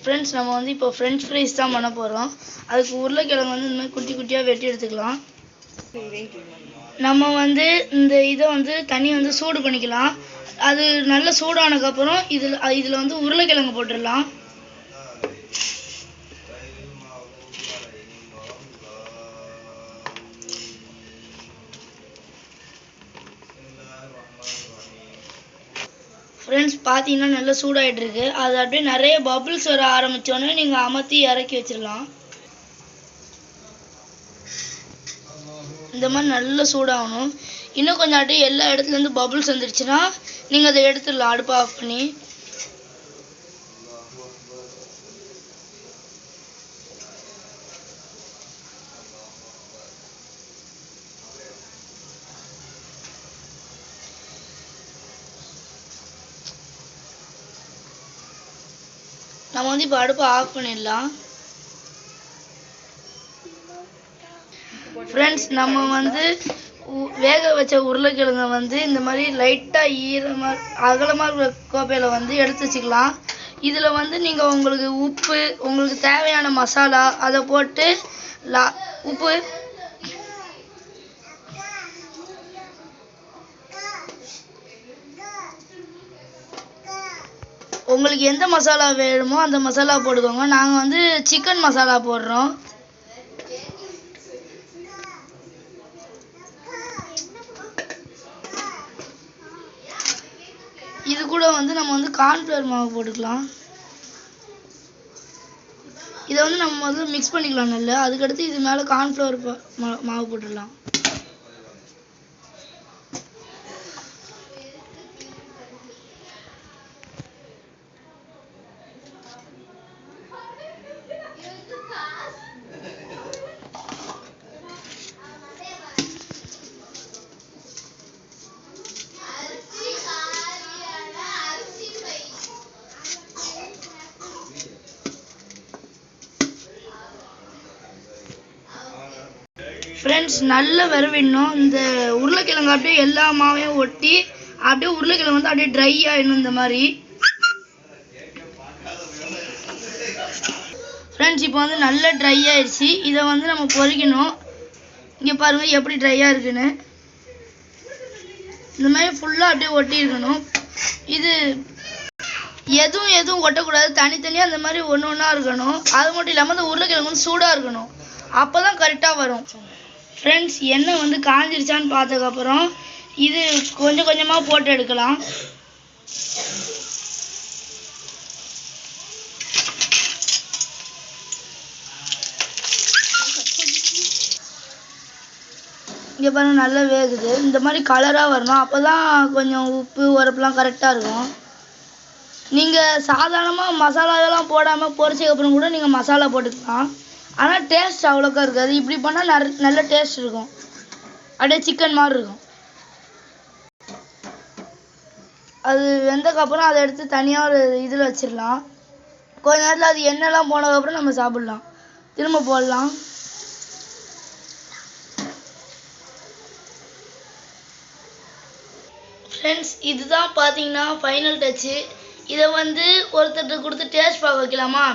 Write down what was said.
Friends நம்ம வந்து இப்போ ஃப்ரெஞ்ச் ஃப்ரைஸ் தான் பண்ண போகிறோம். அதுக்கு உருளைக்கிழங்கு வந்து இந்த மாதிரி குட்டி குட்டியாக வெட்டி எடுத்துக்கலாம். நம்ம வந்து இந்த இதை வந்து தண்ணி வந்து சூடு பண்ணிக்கலாம். அது நல்ல சூடானதுக்கப்புறம் இதில் வந்து உருளைக்கிழங்கு போட்டுடலாம். ஃப்ரெண்ட்ஸ் பார்த்தீங்கன்னா நல்லா சூடாகிட்டு இருக்கு. அது அப்படியே நிறைய பபிள்ஸ் வர ஆரம்பித்தோன்னே நீங்கள் அமர்த்தி இறக்கி வச்சிடலாம். இந்த மாதிரி நல்லா சூடாகணும். இன்னும் கொஞ்சம் அப்படியே எல்லா இடத்துலேருந்து பபிள்ஸ் வந்துடுச்சுன்னா நீங்கள் அதை எடுத்துடலாம் அடுப்பை ஆஃப் பண்ணி. நம்ம வந்து இப்போ அடுப்பை ஆஃப் பண்ணிடலாம். ஃப்ரெண்ட்ஸ் நம்ம வந்து வேக வச்ச உருளைக்கிழங்கை வந்து இந்த மாதிரி லைட்டாக ஈரமாக அகலமாக இருக்கிற கோப்பையில் வந்து எடுத்து வச்சுக்கலாம். இதில் வந்து நீங்கள் உங்களுக்கு உப்பு, உங்களுக்கு தேவையான மசாலா அதை போட்டு உப்பு உங்களுக்கு எந்த மசாலா வேணுமோ அந்த மசாலா போட்டுக்கோங்க. நாங்கள் வந்து சிக்கன் மசாலா போடுறோம். இது கூட வந்து நம்ம வந்து கார்ன்ஃப்ளவர் மாவு போட்டுக்கலாம். இதை வந்து நம்ம முதல்ல மிக்ஸ் பண்ணிக்கலாம் நல்லா. அதுக்கடுத்து இது மேலே கார்ன்ஃப்ளவர் மாவு போட்டுடலாம். ஃப்ரெண்ட்ஸ் நல்ல விரவிடணும். இந்த உருளைக்கிழங்கு அப்படியே எல்லா மாவையும் ஒட்டி அப்படியே உருளைக்கிழங்கு வந்து அப்படியே ட்ரை ஆகிடணும். இந்த மாதிரி ஃப்ரெண்ட்ஸ் இப்போ வந்து நல்லா ட்ரை ஆயிடுச்சு. இதை வந்து நம்ம பொரிக்கணும். இங்கே பாருங்கள் எப்படி ட்ரையாக இருக்குன்னு. இந்த மாதிரி ஃபுல்லாக அப்படியே ஒட்டி இருக்கணும். இது எதுவும் ஒட்டக்கூடாது. தனித்தனியாக அந்த மாதிரி ஒன்று ஒன்றா இருக்கணும். அது மட்டும் இல்லாமல் இந்த உருளைக்கிழங்கு வந்து சூடாக இருக்கணும். அப்போ தான் கரெக்டாக வரும். ஃப்ரெண்ட்ஸ் எண்ணெய் வந்து காஞ்சிருச்சான்னு பார்த்ததுக்கப்புறம் இது கொஞ்சம் கொஞ்சமாக போட்டு எடுக்கலாம். இங்கே பாருங்கள் நல்லா வேகுது. இந்த மாதிரி கலராக வரணும். அப்போ தான் கொஞ்சம் உப்பு உரப்புலாம் கரெக்டாக இருக்கும். நீங்கள் சாதாரணமாக மசாலா இதெல்லாம் போடாமல் பொரிச்சதுக்கப்புறம் கூட நீங்கள் மசாலா போட்டுக்கலாம். ஆனால் டேஸ்ட் அவ்வளோக்கா இருக்காது. இப்படி பண்ணால் நல்ல டேஸ்ட் இருக்கும். அப்படியே சிக்கன் மாதிரி இருக்கும். அது வெந்ததுக்கப்புறம் அதை எடுத்து தனியாக ஒரு இதில் வச்சிடலாம். கொஞ்ச நேரத்தில் அது எண்ணெய்லாம் போனதுக்கப்புறம் நம்ம சாப்பிட்லாம். திரும்ப போடலாம். ஃப்ரெண்ட்ஸ் இதுதான் பார்த்தீங்கன்னா ஃபைனல் டச்சு. இதை வந்து ஒருத்தர்கிட்ட கொடுத்து டேஸ்ட் பார்க்க வைக்கலாமா?